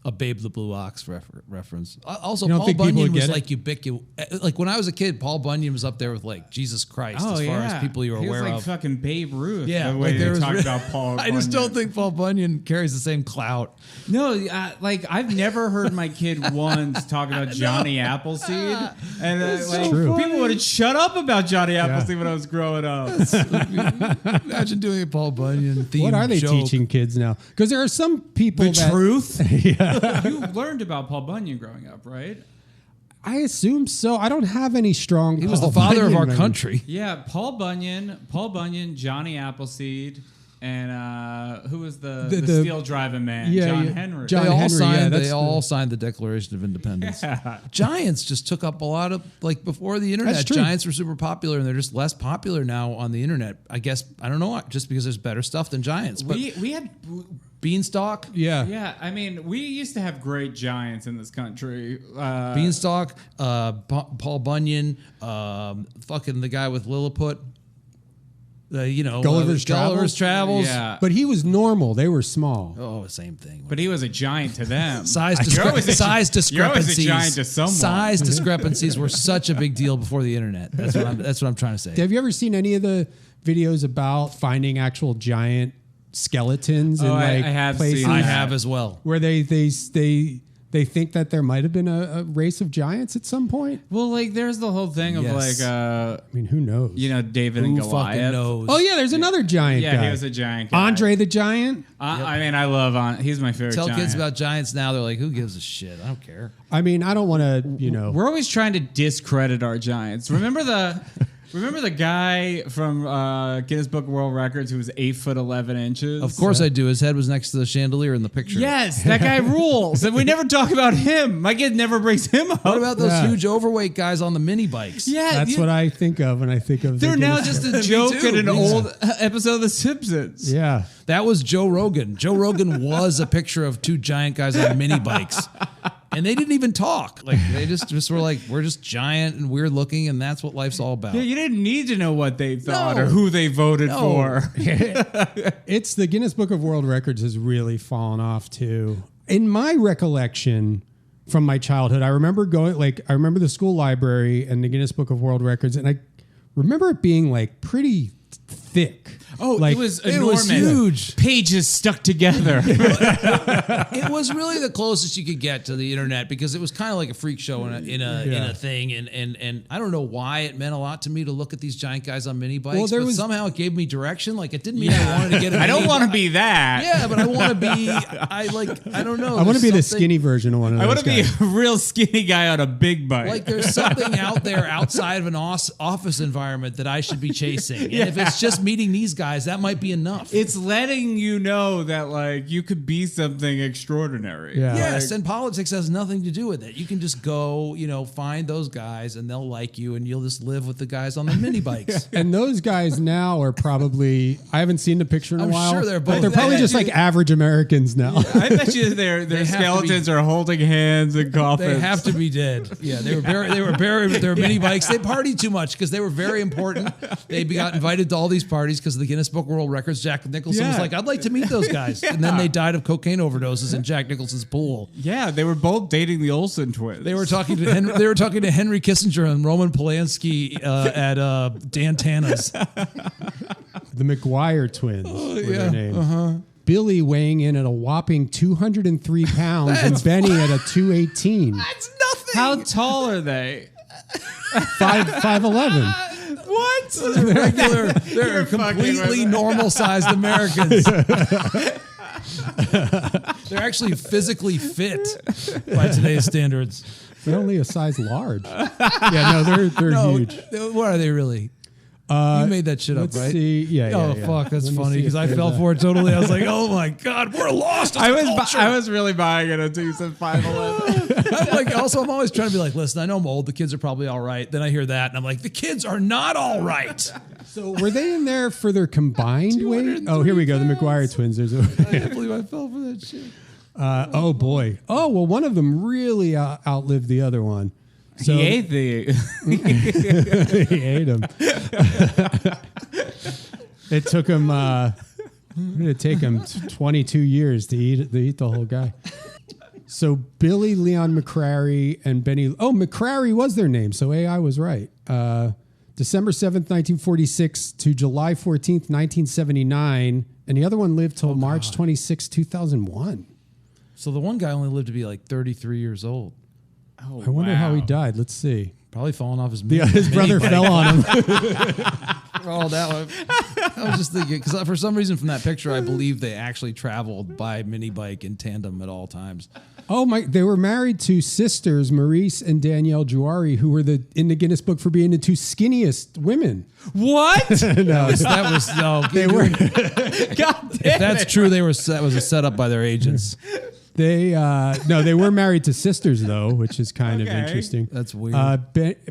A Babe the Blue Ox reference. Also, You don't Paul think people Bunyan would was get like ubiquitous. Like when I was a kid, Paul Bunyan was up there with like Jesus Christ as far as people you were he aware was like of. fucking Babe Ruth. Yeah, the way like there they was talked about Paul. I just don't think Paul Bunyan carries the same clout. No, like I've never heard my kid once talk about Johnny Appleseed, and like true. people would have shut up about Johnny Appleseed when I was growing up. Imagine doing a Paul Bunyan theme. What are they joke. teaching kids now? Because there are some people that Truth. Yeah. You learned about Paul Bunyan growing up, right? I assume so. I don't have any strong. He was Paul the father of Bunyan our memories. country. Yeah, Paul Bunyan, Johnny Appleseed. and who was the steel driving man? Yeah, John yeah. Henry. John They all Henry, signed. that's They all signed the Declaration of Independence. Giants just took up a lot of before the internet. That's true. Giants were super popular, and they're just less popular now on the internet. I guess I don't know, just because there's better stuff than Giants. But we had. Beanstalk, Yeah, I mean, we used to have great giants in this country. Beanstalk, Paul Bunyan, fucking the guy with Lilliput. Gulliver's Travels. Yeah, But he was normal. They were small. Oh, same thing. but he was a giant to them. Size You're always a discrepancies. giant to someone. Size discrepancies were such a big deal before the internet. That's what I'm trying to say. Have you ever seen any of the videos about finding actual giant skeletons in I like have places seen I that. have as well. where they think that there might have been a race of giants at some point? Well, like there's the whole thing of Yes. I mean, who knows? David and Who Goliath. fucking knows? Oh yeah, there's another giant Yeah, guy. he was a giant guy. Andre the Giant. I mean, I love he's my favorite Tell giant. kids about giants now. They're like, who gives a shit? I don't care. I mean, I don't want to, We're always trying to discredit our giants. Remember the guy from Guinness Book of World Records who was 8'11". Of course I do. His head was next to the chandelier in the picture. Yes, that guy rules. And we never talk about him. My kid never brings him up. What about those Yeah. huge overweight guys on the mini bikes? Yeah, That's what I think of when I think of. they're the now Guinness- just a joke too. in an Me old episode of The Simpsons. Yeah. That was Joe Rogan. Joe Rogan was a picture of two giant guys on mini bikes. And they didn't even talk. Like they just were like, we're just giant and weird looking, and that's what life's all about. Yeah, you didn't need to know what they thought No. or who they voted No. for. It's the Guinness Book of World Records has really fallen off too. In my recollection from my childhood, I remember I remember the school library and the Guinness Book of World Records, and I remember it being like pretty thick. Oh, Like, it was it enormous. was huge. Pages stuck together. It was really the closest you could get to the internet because it was kind of like a freak show in a thing, and I don't know why it meant a lot to me to look at these giant guys on mini bikes. Well, But somehow it gave me direction. Like it didn't mean I wanted to get. I don't want to be that. Yeah, but I want to be. I don't know. I want to be the There's something- skinny version of one of those I want to be guys. a real skinny guy on a big bike. Like there's something out there outside of an office environment that I should be chasing. And if it's just meeting these guys, that might be enough. it's letting you know that like you could be something extraordinary. Yeah. Yes, and politics has nothing to do with it. You can just go, find those guys and they'll like you and you'll just live with the guys on the mini bikes. And those guys now are probably, I haven't seen the picture in a I'm while. sure they're but both- they're probably just like average Americans now. I bet you their have to skeletons are holding hands in coffins. They have to be dead. Yeah, they were buried with their mini bikes. They partied too much because they were very important. They got invited to all these parties because of the Guinness Book of World Records. Jack Nicholson was Yeah. like, I'd like to meet those guys. And then they died of cocaine overdoses in Jack Nicholson's pool. Yeah, they were both dating the Olsen twins. They were talking to Henry Kissinger and Roman Polanski at Dan Tana's. The McGuire twins were their names. Billy weighing in at a whopping 203 pounds and Benny at a 218. That's nothing. How tall are they? 5'11". What? They're completely normal-sized Americans. They're actually physically fit by today's standards. They're only a size large. Yeah, no, they're huge. What are they really? You made that shit up, Let's right? see. Yeah, Oh yeah. fuck, that's Let me funny see because if I there's fell a- for it totally. I was like, oh my god, we're lost. As a culture. I was really buying it until you said 5'11". I'm like, also, I'm always trying to be like, listen, I know I'm old. The kids are probably all right. Then I hear that, and I'm like, the kids are not all right. So were they in there for their combined weight? Oh, here we go. The McGuire twins. There's a. I can't believe I fell for that shit. Oh boy. Oh well, one of them really outlived the other one. So He ate the. he ate him. It took him. It take him 22 years to eat the whole guy. So Billy Leon McCrary and Benny. Oh, McCrary was their name. So AI was right. December 7th, 1946 to July 14th, 1979. And the other one lived till March 26, 2001. So the one guy only lived to be like 33 years old. Oh, I wonder how he died. Let's see. Probably falling off his. His brother fell on him. Oh, that one. I was just thinking because for some reason from that picture, I believe they actually traveled by mini bike in tandem at all times. Oh my! They were married to sisters Maurice and Danielle Jouari, who were in the Guinness Book for being the 2 skinniest women. What? No, That was no. they were. God damn If that's true, that was a setup by their agents. They were married to sisters though, which is kind of Okay. interesting. That's weird.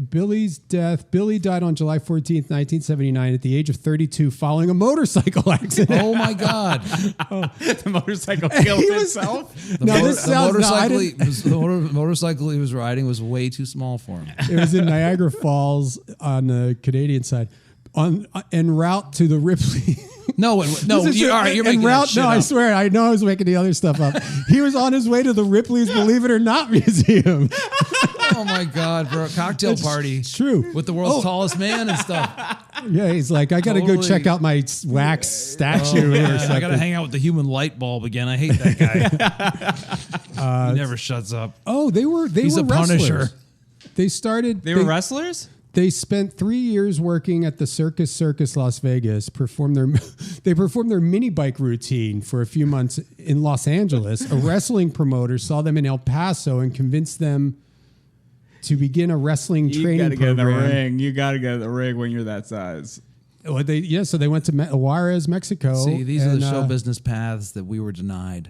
Billy's death. Billy died on July 14th, 1979, at the age of 32, following a motorcycle accident. Oh my God! The motorcycle killed itself. The motorcycle he was riding was way too small for him. It was in Niagara Falls on the Canadian side, en route to the Ripley. No, This is you're making that shit No, I up. swear, I know I was making the other stuff up. He was on his way to the Ripley's Believe It or Not Museum. Oh my God, for a cocktail party. It's true. With the world's tallest man and stuff. Yeah, he's like, I got to go Totally. check out my wax statue. Man, or I something. got to hang out with the human light bulb again. I hate that guy. He never shuts up. Oh, they He's were a Punisher. wrestlers. They started. They were wrestlers? They spent 3 years working at the Circus Las Vegas. They performed their mini bike routine for a few months in Los Angeles. A wrestling promoter saw them in El Paso and convinced them to begin a wrestling You training gotta get in the program. ring. You gotta get in the ring when you're that size. Well, so they went to Juarez, Mexico. See, these are and, the show business paths that we were denied.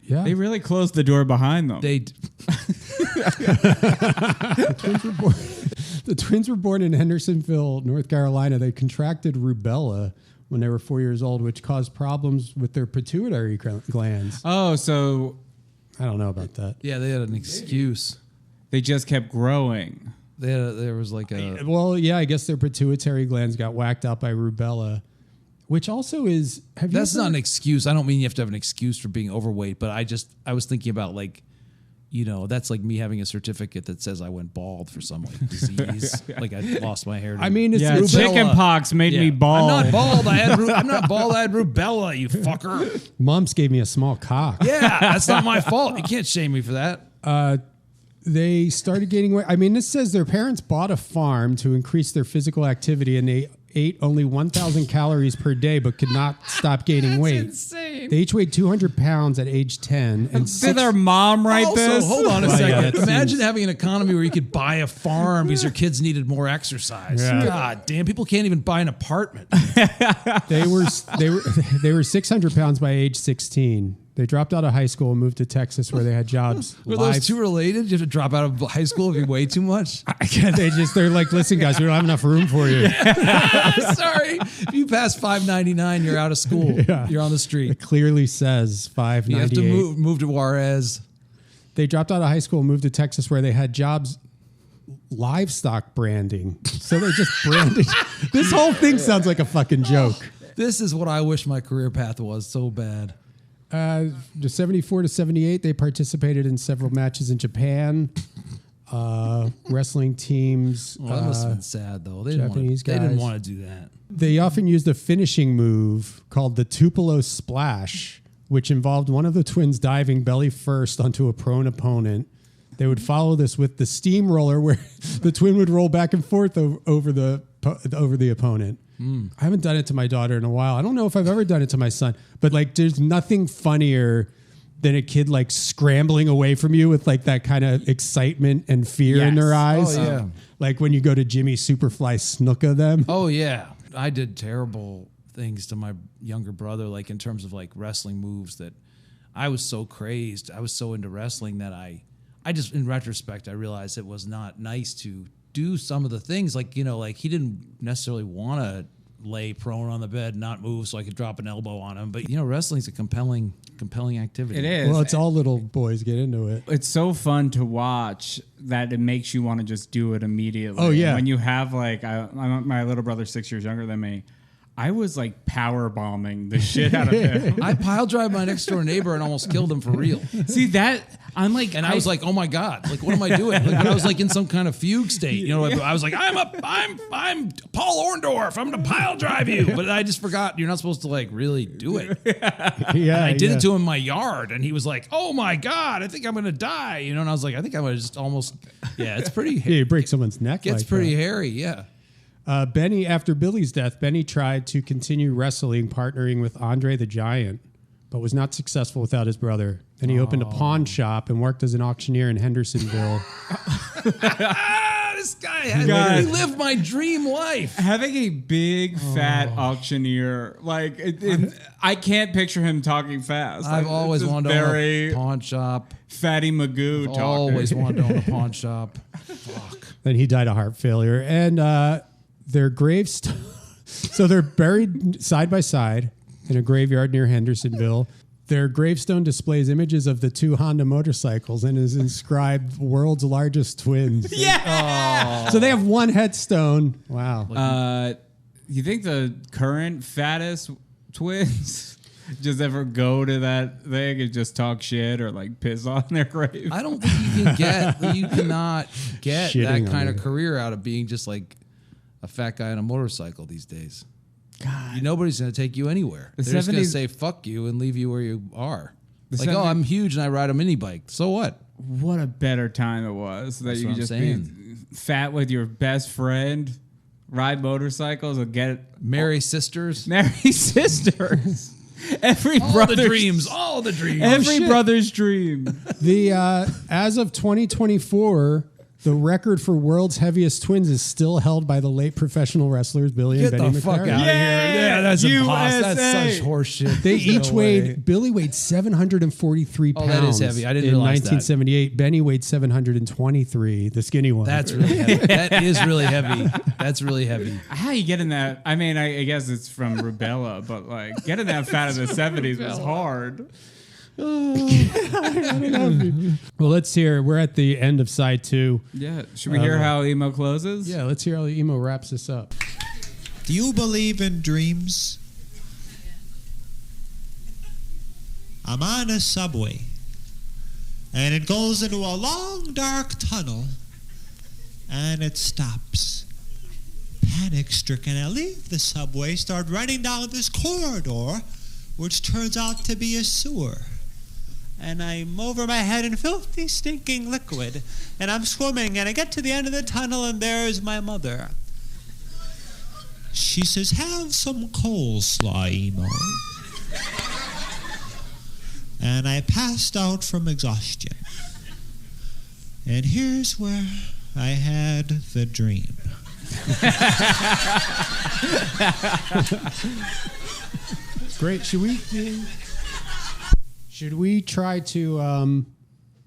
Yeah, They really closed the door behind them. The twins were born in Hendersonville, North Carolina. They contracted rubella when they were 4 years old, which caused problems with their pituitary glands. Oh, so I don't know about that. Yeah, they had an excuse. they just kept growing. There was like a. Well, yeah, I guess their pituitary glands got whacked out by rubella, which also is. That's not an excuse. I don't mean you have to have an excuse for being overweight, but I was thinking about like, that's like me having a certificate that says I went bald for some like disease, like I lost my hair. I mean, it's Yeah, rubella. chicken pox made me bald. I'm not bald. I'm not bald. I had rubella. You fucker. Mumps gave me a small cock. Yeah, that's not my fault. You can't shame me for that. They started gaining weight. I mean, this says their parents bought a farm to increase their physical activity, and they ate only 1,000 calories per day, but could not stop gaining weight. Insane. They each weighed 200 pounds at age 10. And Did their mom write Also, this? hold on a Well, yeah, second. it Imagine seems- having an economy where you could buy a farm because your kids needed more exercise. Yeah. God damn, people can't even buy an apartment. They were 600 pounds by age 16. They dropped out of high school and moved to Texas, where they had jobs. Were those two related? You have to drop out of high school if you weigh too much? They're like, listen, guys, we don't have enough room for you. Sorry. If you pass $5.99, you're out of school. Yeah. You're on the street. It clearly says $5.98. You have to move to Juarez. They dropped out of high school and moved to Texas, where they had jobs livestock branding. So they just branded. This whole thing sounds like a fucking joke. This is what I wish my career path was so bad. The 74 to 78, they participated in several matches in Japan. Wrestling teams. Well, that must have been sad, though. They Japanese didn't guys. want to do that. They often used a finishing move called the Tupelo Splash, which involved one of the twins diving belly first onto a prone opponent. They would follow this with the steamroller, where the twin would roll back and forth over the opponent. I haven't done it to my daughter in a while. I don't know if I've ever done it to my son, but like, there's nothing funnier than a kid like scrambling away from you with like that kind of excitement and fear in their eyes. Oh, yeah. Like when you go to Jimmy Superfly Snuka them. Oh, yeah. I did terrible things to my younger brother, like in terms of like wrestling moves that I was so crazed. I was so into wrestling that I just, in retrospect, I realized it was not nice to do some of the things like, like he didn't necessarily want to lay prone on the bed, not move so I could drop an elbow on him. But, wrestling's a compelling activity. It is. Well, it's all little boys get into it. It's so fun to watch that it makes you want to just do it immediately. Oh, yeah. When you have like, my little brother's 6 years younger than me. I was like power bombing the shit out of him. I pile drive my next door neighbor and almost killed him for real. See that I'm like, And I was like, oh my God, like, what am I doing? Like, when I was like in some kind of fugue state, I was like, I'm Paul Orndorff. I'm going to pile drive you. But I just forgot you're not supposed to like really do it. Yeah, I did it to him in my yard and he was like, oh my God, I think I'm going to die. And I was like, I think I'm going to just almost, it's pretty, Yeah, you break someone's neck. gets like pretty that. hairy. Yeah. Benny, after Billy's death, Benny tried to continue wrestling, partnering with Andre the Giant. but was not successful without his brother. Then he opened a pawn shop and worked as an auctioneer in Hendersonville. This guy had lived my dream life. Having a big fat auctioneer, like I can't picture him talking fast. I've Like, always it's just wanted to own a pawn shop. Fatty Magoo talking. Always wanted to own a pawn shop. Fuck. Then he died of heart failure. And their gravestone, so they're buried side by side in a graveyard near Hendersonville. Their gravestone displays images of the two Honda motorcycles and is inscribed "World's Largest Twins." Yeah. So they have one headstone. Wow. You think the current fattest twins just ever go to that thing and just talk shit or like piss on their grave? I don't think you cannot get Shitting that kind on of it. career out of being just like a fat guy on a motorcycle these days. God. Nobody's going to take you anywhere. The They're just going to 70s say fuck you and leave you where you are. Like, 70s I'm huge and I ride a mini bike. So what? What a better time it was that That's you what could I'm just saying. be fat with your best friend, ride motorcycles, and get Marry sisters. marry sisters. Every All the brother's dreams. All the dreams. Every shit. brother's dream. The as of 2024, the record for world's heaviest twins is still held by the late professional wrestlers Billy Get and Benny the fuck McCarthy. out of here. Yeah, that's impossible. USA. That's such horseshit. They There's each no weighed. way. Billy weighed 743 pounds. Oh, that is heavy. I didn't in realize that. 1978. Benny weighed 723. The skinny one. That's really heavy. That is really heavy. That's really heavy. How you getting that? I mean, I guess it's from rubella, but like getting that fat in the 70s was hard. Well, let's hear. We're at the end of side 2. Yeah. Should we hear how emo closes? Yeah, let's hear how the emo wraps this up. Do you believe in dreams? I'm on a subway, and it goes into a long, dark tunnel, and it stops. Panic-stricken, I leave the subway, start running down this corridor, which turns out to be a sewer. And I'm over my head in filthy, stinking liquid, and I'm swimming, and I get to the end of the tunnel, and there's my mother. She says, have some coleslaw, Emo. And I passed out from exhaustion. And here's where I had the dream. Great. Should we try to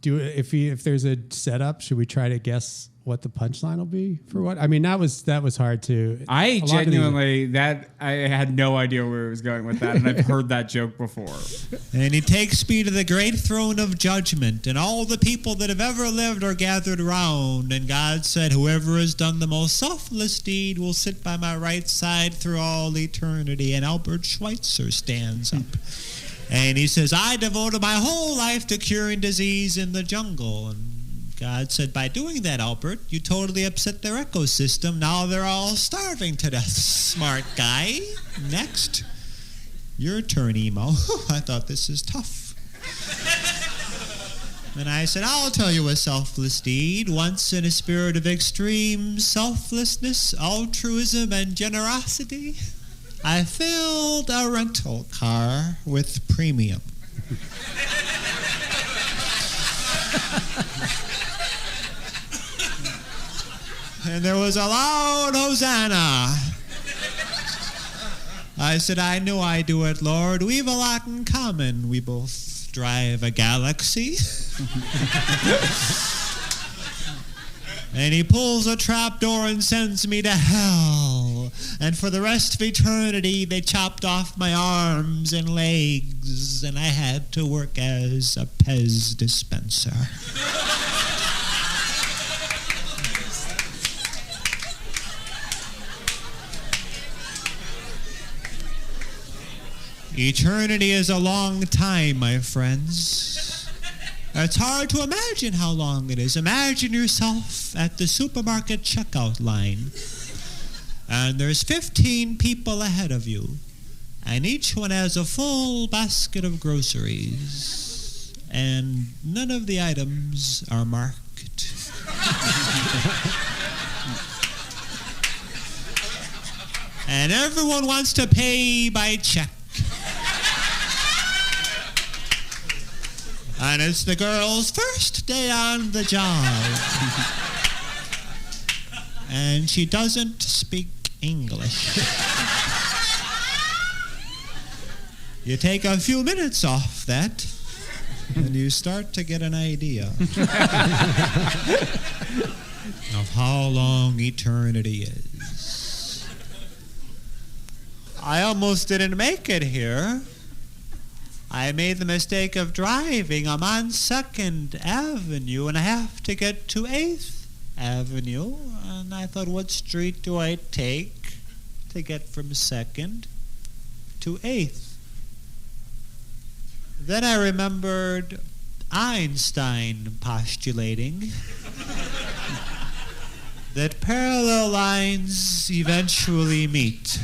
do it if there's a setup? Should we try to guess what the punchline will be for what? I mean, that was hard to. I genuinely I had no idea where it was going with that, and I've heard that joke before. And he takes me to the great throne of judgment, and all the people that have ever lived are gathered round. And God said, whoever has done the most selfless deed will sit by my right side through all eternity. And Albert Schweitzer stands up. And he says, I devoted my whole life to curing disease in the jungle. And God said, by doing that, Albert, you totally upset their ecosystem. Now they're all starving to death. Smart guy. Next. Your turn, Emo. I thought this is tough. And I said, I'll tell you a selfless deed. Once in a spirit of extreme selflessness, altruism, and generosity, I filled a rental car with premium. And there was a loud hosanna. I said, I knew I'd do it, Lord. We've a lot in common. We both drive a Galaxy. And he pulls a trapdoor and sends me to hell. And for the rest of eternity, they chopped off my arms and legs, and I had to work as a Pez dispenser. Eternity is a long time, my friends. It's hard to imagine how long it is. Imagine yourself at the supermarket checkout line, and there's 15 people ahead of you, and each one has a full basket of groceries, and none of the items are marked. And everyone wants to pay by check. And it's the girl's first day on the job. And she doesn't speak English. You take a few minutes off that, and you start to get an idea of how long eternity is. I almost didn't make it here. I made the mistake of driving. I'm on 2nd Avenue, and I have to get to 8th Avenue. And I thought, what street do I take to get from 2nd to 8th? Then I remembered Einstein postulating that parallel lines eventually meet.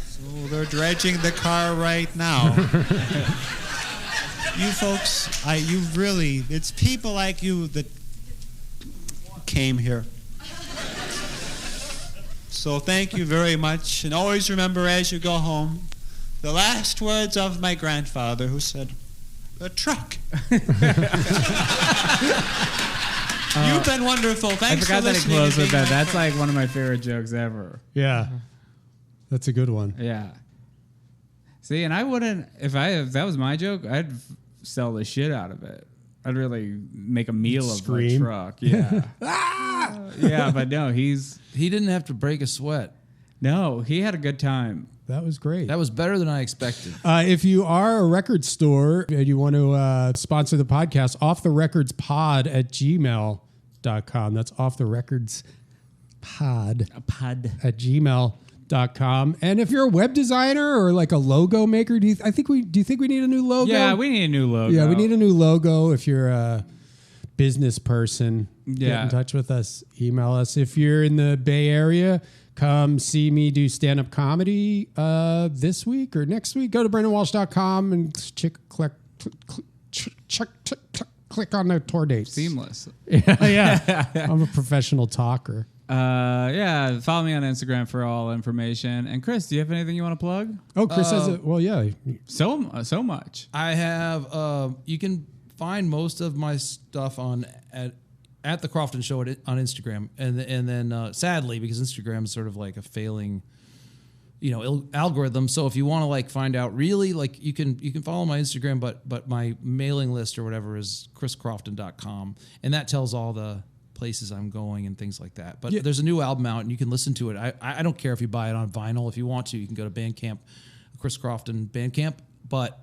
So they're dredging the car right now. You folks, it's people like you that came here. So thank you very much, and always remember as you go home the last words of my grandfather, who said, "A truck." You've been wonderful. Thanks I forgot for that he listening. closed with that. That's like one of my favorite jokes ever. Yeah. That's a good one. Yeah. See, and I wouldn't, if that was my joke, I'd sell the shit out of it. I'd really make a meal of the truck. Yeah. Yeah, but no, he didn't have to break a sweat. No, he had a good time. That was great. That was better than I expected. If you are a record store and you want to sponsor the podcast, offtherecordspod@gmail.com. That's offtherecordspod@gmail.com. And if you're a web designer or like a logo maker, do you think we need a new logo? Yeah, we need a new logo. Yeah, we need a new logo. If you're a business person, get in touch with us. Email us. If you're in the Bay Area, come see me do stand-up comedy this week or next week. Go to BrandonWalsh.com and click on the tour dates. Seamless. Yeah. I'm a professional talker. Yeah, follow me on Instagram for all information. And Chris, do you have anything you want to plug? Oh, Chris has it. Well, yeah. So much. I have. You can find most of my stuff at the Crofton Show on Instagram, and then sadly, because Instagram is sort of like a failing, algorithm. So if you want to like find out really, like you can follow my Instagram, but my mailing list or whatever is chriscrofton.com, and that tells all the places I'm going and things like that. But there's a new album out, and you can listen to it. I don't care if you buy it on vinyl. If you want to, you can go to Bandcamp, Chris Crofton Bandcamp. But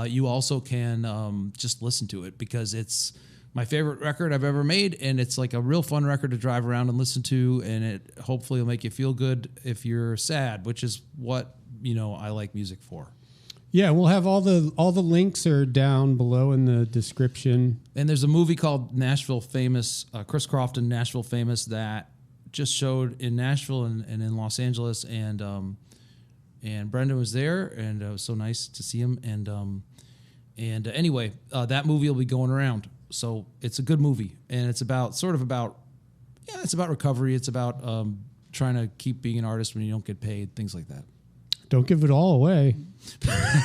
you also can just listen to it because it's my favorite record I've ever made, and it's like a real fun record to drive around and listen to, and it hopefully will make you feel good if you're sad, which is what I like music for. Yeah, we'll have all the links are down below in the description. And there's a movie called Nashville Famous, Chris Crofton Nashville Famous, that just showed in Nashville and in Los Angeles, and Brendan was there, and it was so nice to see him. And anyway, that movie will be going around. So it's a good movie, and it's about recovery. It's about trying to keep being an artist when you don't get paid, things like that. Don't give it all away.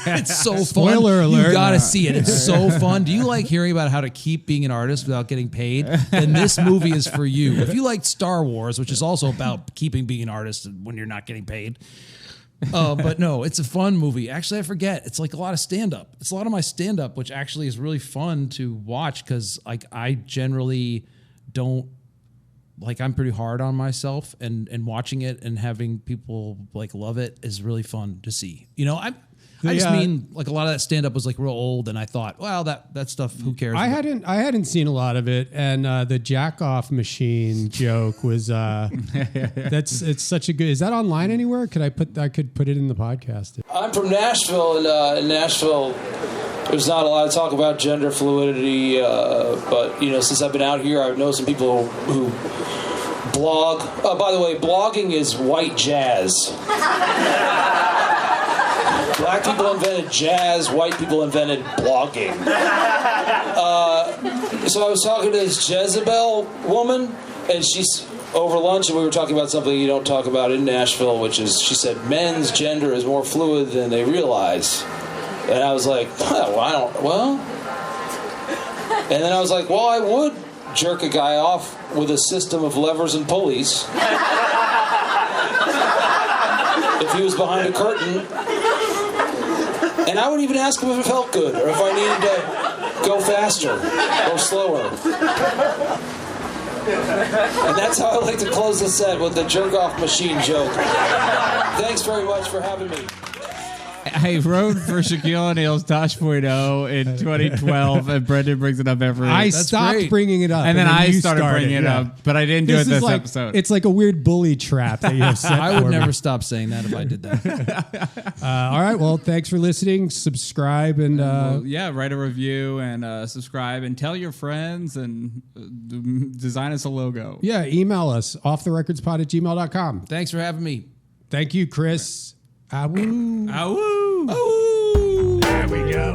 It's so fun. Spoiler alert. You got to see it. It's so fun. Do you like hearing about how to keep being an artist without getting paid? Then this movie is for you. If you like Star Wars, which is also about being an artist when you're not getting paid. But no, it's a fun movie. Actually, I forget. It's like a lot of stand-up. It's a lot of my stand-up, which actually is really fun to watch because like I generally don't, like I'm pretty hard on myself, and watching it and having people like love it is really fun to see. I just mean like a lot of that stand up was like real old, and I thought, well, that stuff, who cares? I hadn't seen a lot of it, and the jack off machine joke was it's such a good. Is that online anywhere? I could put it in the podcast. I'm from Nashville, and in Nashville, there's not a lot of talk about gender fluidity, but since I've been out here, I've known some people who blog. By the way, blogging is white jazz. Black people invented jazz, white people invented blogging. So I was talking to this Jezebel woman, and over lunch, and we were talking about something you don't talk about in Nashville, which is, she said, men's gender is more fluid than they realize. And I was like, and then I was like, well, I would jerk a guy off with a system of levers and pulleys if he was behind a curtain. And I would even ask him if it felt good, or if I needed to go faster or slower. And that's how I like to close the set, with the jerk-off machine joke. Thanks very much for having me. I wrote for Shaquille O'Neal's Tosh.0 in 2012, and Brendan brings it up every. I stopped bringing it up, and then I started started bringing it up, but I didn't do it this episode. It's like a weird bully trap that you have set. I would for never me. stop saying that if I did that. All right, well, thanks for listening. Subscribe and write a review and subscribe, and tell your friends, and design us a logo. yeah, email us offtherecordspod@gmail.com. Thanks for having me. Thank you, Chris. Awoo. Awoo! Awoo! There we go.